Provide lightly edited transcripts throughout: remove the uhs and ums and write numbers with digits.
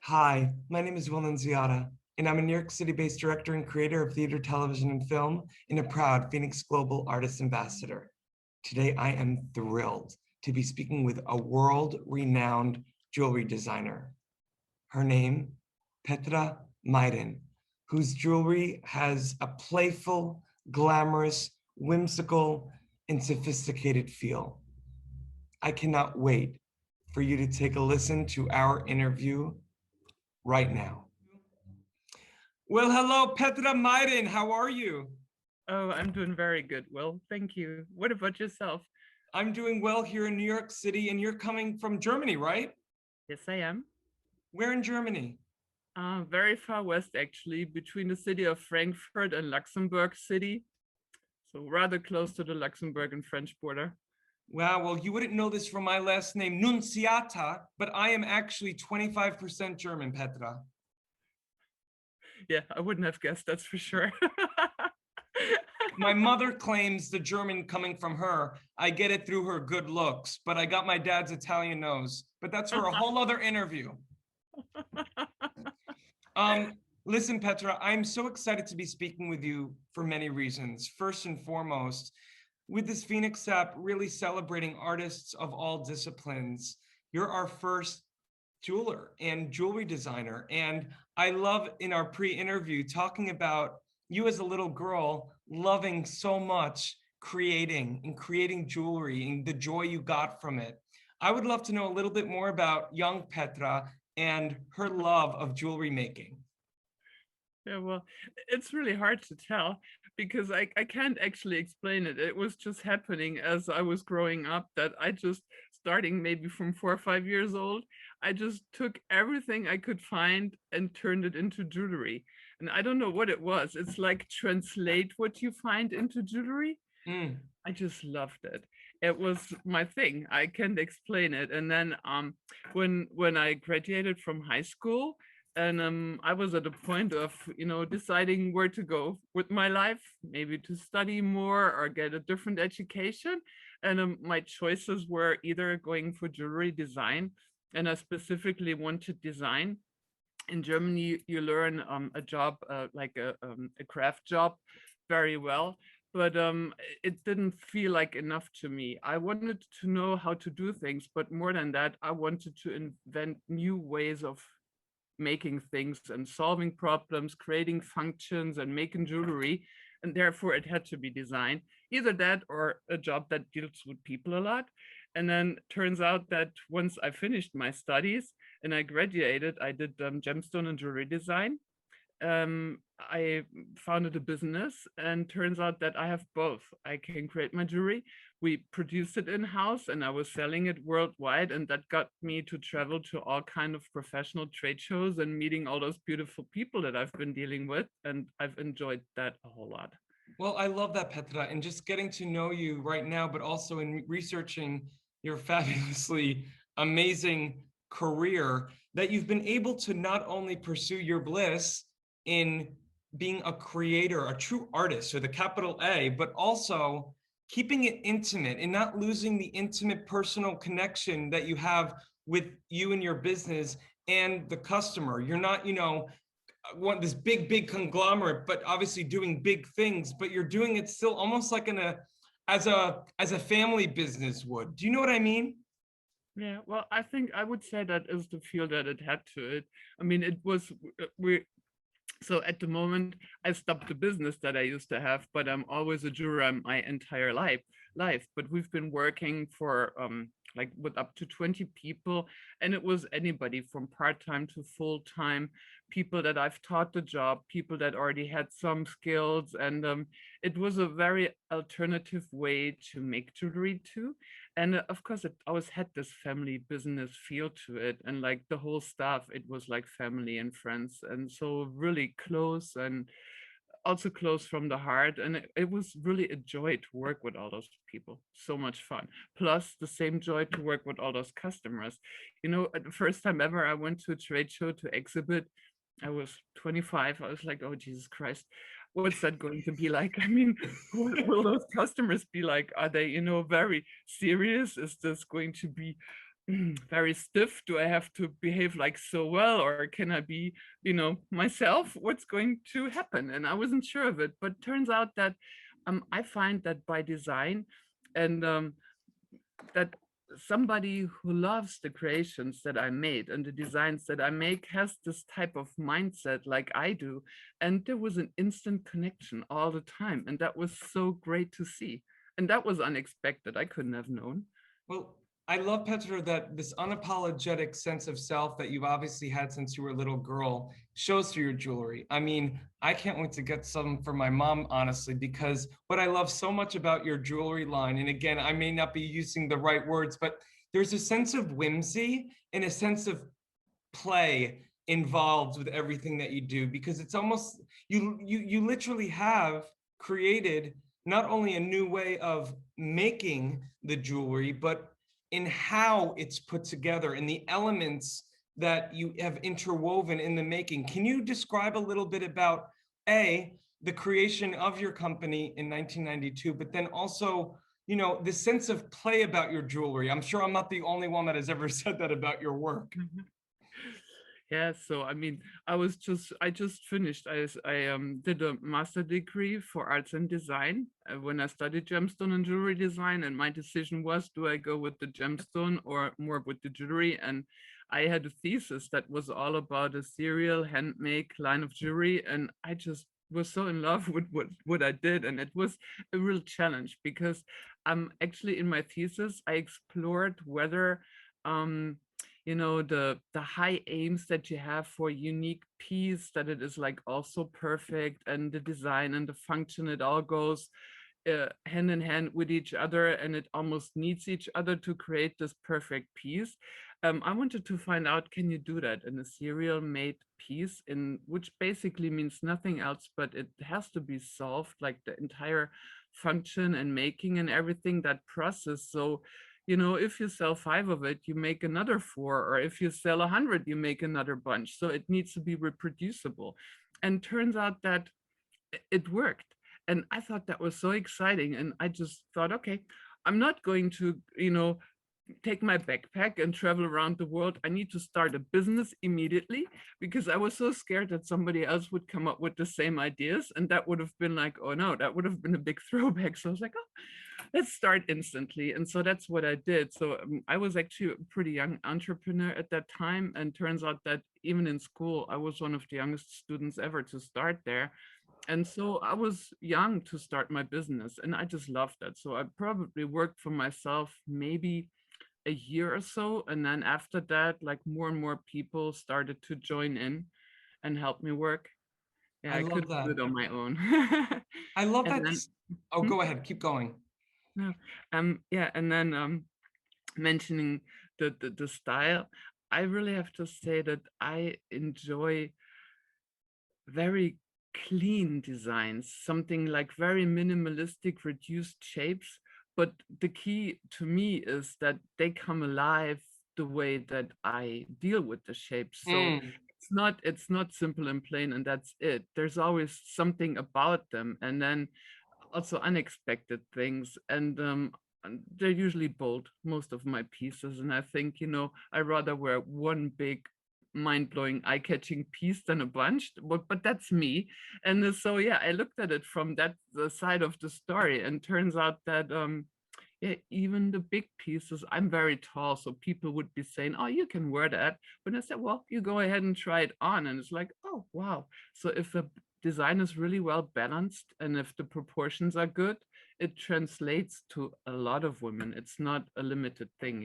Hi, my name is Nunziata, and I'm a New York City-based director and creator of theater, television, and film, and a proud Phoenix Global Artist Ambassador. Today, I am thrilled to be speaking with a world-renowned jewelry designer. Her name, Petra Meiren, whose jewelry has a playful, glamorous, whimsical, and sophisticated feel. I cannot wait for you to take a listen to our interview right now. Well, hello, Petra Meiren. How are you? Oh, I'm doing very good, Will. Thank you. What about yourself? I'm doing well here in New York City, and you're coming from Germany, right? Yes, I am. Where in Germany? Very far west, actually, between the city of Frankfurt and Luxembourg City. So rather close to the Luxembourg and French border. Wow, well, you wouldn't know this from my last name, Nunziata, but I am actually 25% German, Petra. Yeah, I wouldn't have guessed, that's for sure. My mother claims the German coming from her. I get it through her good looks, but I got my dad's Italian nose. But that's for a whole other interview. Listen, Petra, I'm so excited to be speaking with you for many reasons. First and foremost, with this Phoenix app really celebrating artists of all disciplines, you're our first jeweler and jewelry designer. And I love in our pre-interview talking about you as a little girl loving so much creating jewelry and the joy you got from it. I would love to know a little bit more about young Petra and her love of jewelry making. Yeah, well, it's really hard to tell because I can't actually explain it. It was just happening as I was growing up that I just, starting maybe from 4 or 5 years old, I just took everything I could find and turned it into jewelry. And I don't know what it was. It's like translate what you find into jewelry. Mm. I just loved it. It was my thing. I can't explain it. And then when I graduated from high school, and I was at a point of deciding where to go with my life, maybe to study more or get a different education. And my choices were either going for jewelry design, and I specifically wanted design. In Germany, you learn a job like a craft job very well, but it didn't feel like enough to me. I wanted to know how to do things, but more than that, I wanted to invent new ways of making things and solving problems, creating functions and making jewelry. And therefore it had to be design, either that or a job that deals with people a lot. And then turns out that once I finished my studies and I graduated, I did gemstone and jewelry design. I founded a business, and turns out that I have both. I can create my jewelry. We produced it in-house and I was selling it worldwide, and that got me to travel to all kind of professional trade shows and meeting all those beautiful people that I've been dealing with, and I've enjoyed that a whole lot. Well, I love that, Petra, and just getting to know you right now, but also in researching your fabulously amazing career, that you've been able to not only pursue your bliss in being a creator, a true artist, or the capital A, but also keeping it intimate and not losing the intimate personal connection that you have with you and your business and the customer. You're not, want this big conglomerate, but obviously doing big things, but you're doing it still almost like as a family business would. Do you know what I mean? Yeah, well, I think I would say that is the feel that it had to it. I mean, it was we so at the moment I stopped the business that I used to have, but I'm always a juror my entire life. But we've been working for like with up to 20 people, and it was anybody from part-time to full-time, people that I've taught the job, people that already had some skills, and it was a very alternative way to make jewelry too. And of course it always had this family business feel to it, and like the whole staff, it was like family and friends, and so really close, and also close from the heart. And it was really a joy to work with all those people, so much fun, plus the same joy to work with all those customers. At the first time ever I went to a trade show to exhibit, I was 25. I was like, oh Jesus Christ, what's that going to be like? I mean, who will those customers be like? Are they, very serious? Is this going to be very stiff? Do I have to behave like so well, or can I be, myself? What's going to happen? And I wasn't sure of it, but turns out that I find that by design and that somebody who loves the creations that I made and the designs that I make has this type of mindset like I do. And there was an instant connection all the time. And that was so great to see. And that was unexpected. I couldn't have known. Well, I love, Petra, that this unapologetic sense of self that you've obviously had since you were a little girl shows through your jewelry. I mean, I can't wait to get some for my mom, honestly, because what I love so much about your jewelry line, and again, I may not be using the right words, but there's a sense of whimsy and a sense of play involved with everything that you do, because it's almost, you literally have created not only a new way of making the jewelry, but in how it's put together and the elements that you have interwoven in the making. Can you describe a little bit about the creation of your company in 1992, but then also, the sense of play about your jewelry? I'm sure I'm not the only one that has ever said that about your work. Yeah, so I mean, I just finished. I did a master degree for arts and design when I studied gemstone and jewelry design, and my decision was, do I go with the gemstone or more with the jewelry? And I had a thesis that was all about a serial handmade line of jewelry, and I just was so in love with what I did, and it was a real challenge because actually in my thesis I explored whether the high aims that you have for a unique piece, that it is like also perfect, and the design and the function, it all goes hand in hand with each other, and it almost needs each other to create this perfect piece. I wanted to find out, can you do that in a serial made piece, in which basically means nothing else, but it has to be solved, like the entire function and making and everything, that process. So if you sell 5 of it, you make another 4, or if you sell 100, you make another bunch. So it needs to be reproducible. And turns out that it worked. And I thought that was so exciting. And I just thought, okay, I'm not going to, take my backpack and travel around the world. I need to start a business immediately, because I was so scared that somebody else would come up with the same ideas. And that would have been like, oh no, that would have been a big throwback. So I was like, oh, let's start instantly. And so that's what I did. So I was actually a pretty young entrepreneur at that time. And turns out that even in school, I was one of the youngest students ever to start there. And so I was young to start my business, and I just loved that. So I probably worked for myself maybe a year or so. And then after that, like more and more people started to join in and help me work. Yeah, I I love couldn't do that. it on my own. I love And that. then, Oh, hmm? go ahead, keep going. No, yeah, and then mentioning the style, I really have to say that I enjoy very clean designs, something like very minimalistic, reduced shapes. But the key to me is that they come alive the way that I deal with the shapes. So Mm. it's not simple and plain, and that's it. There's always something about them, and then also unexpected things. And they're usually bold, most of my pieces. And I think, I rather wear one big mind-blowing, eye-catching piece than a bunch, but that's me. And so yeah, I looked at it from that the side of the story, and turns out that yeah, even the big pieces, I'm very tall, so people would be saying, oh, you can wear that. But I said, well, you go ahead and try it on. And it's like, oh, wow. So if the design is really well balanced, and if the proportions are good, it translates to a lot of women. It's not a limited thing.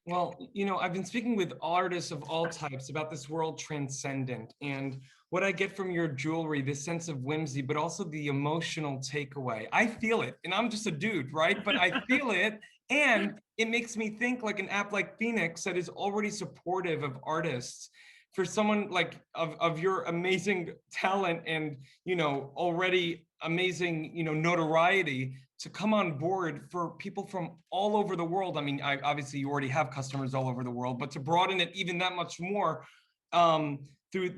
Well, I've been speaking with artists of all types about this world transcendent, and what I get from your jewelry, this sense of whimsy, but also the emotional takeaway. I feel it, and I'm just a dude, right? But I feel it, and it makes me think like an app like FENIX that is already supportive of artists. For someone like of your amazing talent and already amazing notoriety, to come on board for people from all over the world. I mean, obviously you already have customers all over the world, but to broaden it even that much more through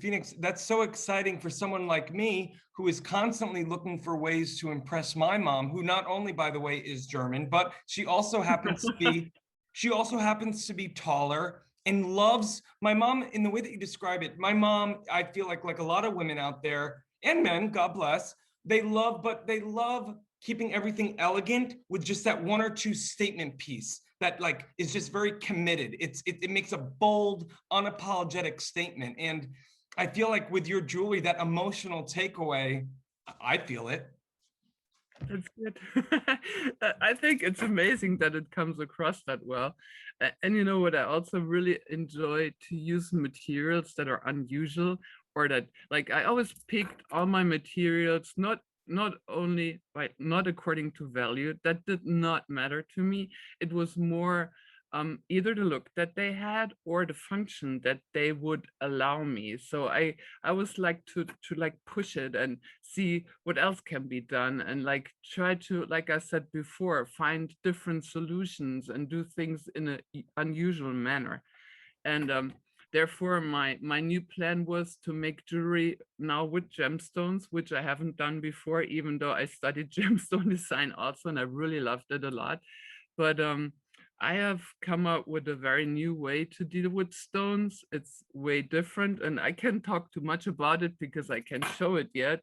FENIX, that's so exciting for someone like me who is constantly looking for ways to impress my mom, who not only, by the way, is German, but she also happens to be She also happens to be taller and loves my mom in the way that you describe it. My mom, I feel like a lot of women out there and men, God bless, they love keeping everything elegant with just that one or two statement piece that like is just very committed. It makes a bold, unapologetic statement. And I feel like with your jewelry, that emotional takeaway, I feel it. That's good. I think it's amazing that it comes across that well. And you know what, I also really enjoy to use materials that are unusual, or that, like, I always picked all my materials, not only like not according to value. That did not matter to me. It was more either the look that they had or the function that they would allow me. So I was like to like push it and see what else can be done, and like try to, like I said before, find different solutions and do things in an unusual manner. And therefore my new plan was to make jewelry now with gemstones, which I haven't done before, even though I studied gemstone design also, and I really loved it a lot. But I have come up with a very new way to deal with stones. It's way different, and I can't talk too much about it because I can't show it yet.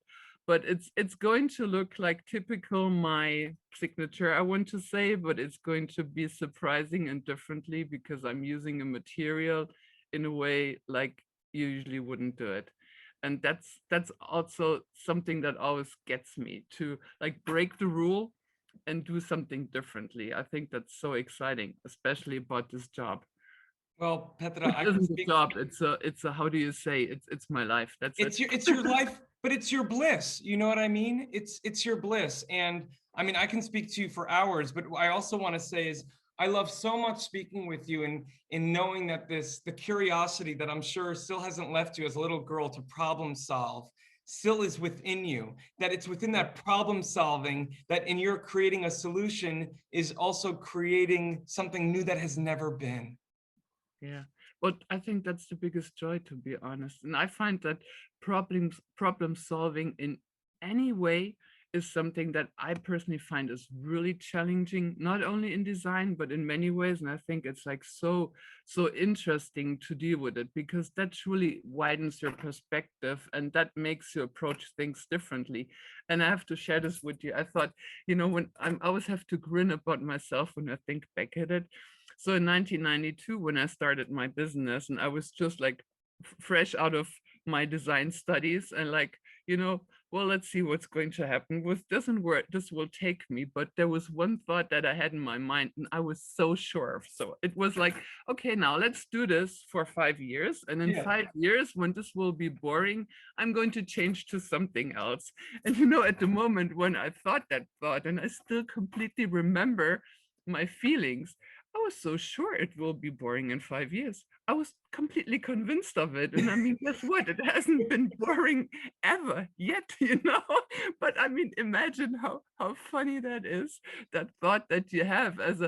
But it's going to look like typical my signature, I want to say, but it's going to be surprising and differently because I'm using a material in a way like you usually wouldn't do it. And that's also something that always gets me to like break the rule and do something differently. I think that's so exciting, especially about this job. Well, Petra, I It can isn't a speak. job, it's a, how do you say, it's my life. That's it. It's your life, but it's your bliss. You know what I mean? It's your bliss. And I mean, I can speak to you for hours, but what I also want to say is I love so much speaking with you and in knowing that the curiosity that I'm sure still hasn't left you as a little girl to problem solve still is within you, that it's within that problem solving that in your creating a solution is also creating something new that has never been. Yeah, but I think that's the biggest joy, to be honest. And I find that problem solving in any way is something that I personally find is really challenging, not only in design, but in many ways. And I think it's like so interesting to deal with it, because that truly widens your perspective and that makes you approach things differently. And I have to share this with you. I thought, you know, when I always have to grin about myself when I think back at it. So in 1992, when I started my business, and I was just like fresh out of my design studies, and like, you know, well, let's see what's going to happen. With doesn't work, this will take me. But there was one thought that I had in my mind, and I was so sure of. So it was like, okay, now let's do this for 5 years. And in 5 years, when this will be boring, I'm going to change to something else. And you know, at the moment when I thought that thought, and I still completely remember my feelings, I was so sure it will be boring in 5 years. I was completely convinced of it. And I mean, guess what? It hasn't been boring ever yet, you know? But I mean, imagine how funny that is, that thought that you have as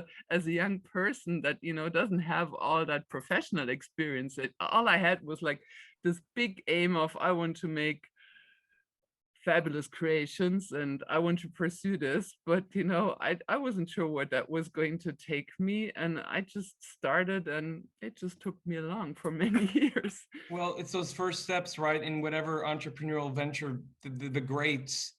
a young person that, you know, doesn't have all that professional experience. All I had was like this big aim of, I want to make fabulous creations and I want to pursue this, but you know, I wasn't sure what that was going to take me, and I just started, and it just took me along for many years. Well, it's those first steps, right, in whatever entrepreneurial venture the greats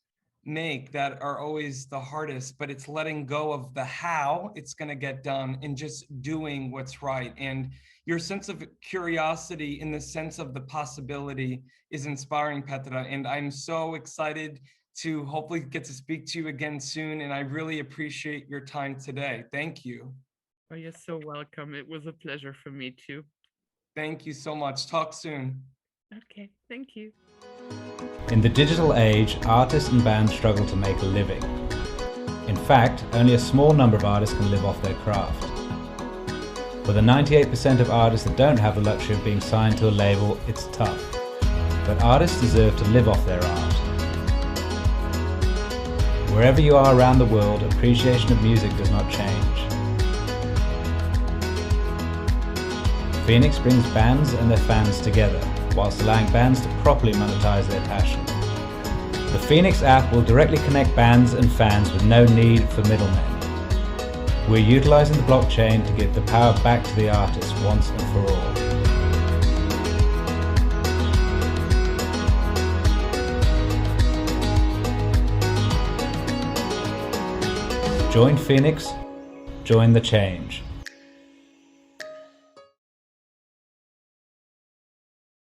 make that are always the hardest, but it's letting go of the how it's going to get done and just doing what's right. And your sense of curiosity in the sense of the possibility is inspiring, Petra. And I'm so excited to hopefully get to speak to you again soon. And I really appreciate your time today. Thank you. Oh, you're so welcome. It was a pleasure for me too. Thank you so much. Talk soon. Okay, thank you. In the digital age, artists and bands struggle to make a living. In fact, only a small number of artists can live off their craft. For the 98% of artists that don't have the luxury of being signed to a label, it's tough. But artists deserve to live off their art. Wherever you are around the world, appreciation of music does not change. FENIX brings bands and their fans together, whilst allowing bands to properly monetize their passion. The FENIX app will directly connect bands and fans with no need for middlemen. We're utilizing the blockchain to give the power back to the artist once and for all. Join Phoenix, join the change.